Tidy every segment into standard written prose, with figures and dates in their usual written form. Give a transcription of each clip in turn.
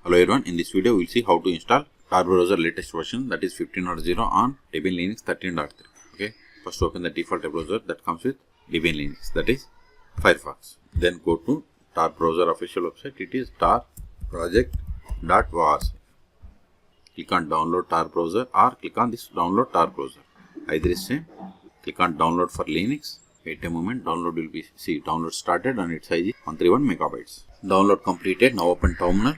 Hello everyone, in this video we will see how to install Tor Browser latest version, that is 15.0 on Debian Linux 13.3. Okay, first open the default browser that comes with Debian Linux, that is Firefox. Then go to Tor Browser official website, it is torproject.org. Click on download Tor Browser or click on this download Tor Browser. Either is same. Click on download for Linux. Wait a moment, download will be, see, download started and its size is 131 megabytes. Download completed, now open terminal.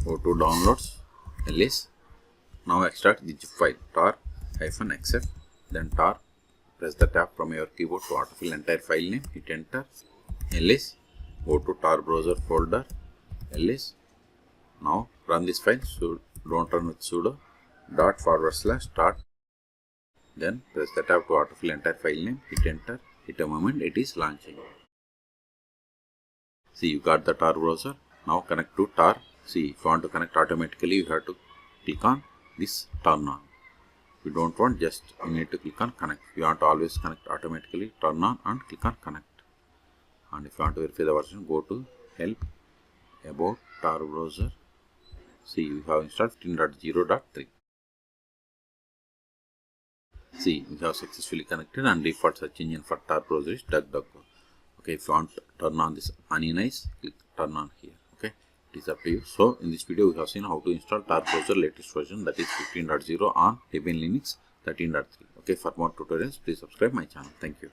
Go to downloads, ls. Now extract the zip file tar-xf, then tar. Press the tab from your keyboard to autofill entire file name. Hit enter. ls. Go to Tor Browser folder. ls. Now run this file. So don't run with sudo ./start. Then press the tab to autofill entire file name. Hit enter. Hit a moment. It is launching. See, you got the Tor Browser. Now connect to Tor. See, if you want to connect automatically, you have to click on this turn on. If you don't want, just you need to click on connect. If you want to always connect automatically, turn on and click on connect. And if you want to verify the version, go to help about Tor Browser. See, we have installed 15.0.3. See, we have successfully connected and default search engine for Tor Browser is DuckDuckGo. Okay, if you want to turn on this onionize, click turn on here. Okay, it is up to you. So in this video we have seen how to install Tor Browser latest version, that is 15.0 on Debian Linux 13.3. Okay, for more tutorials please subscribe my channel. Thank you.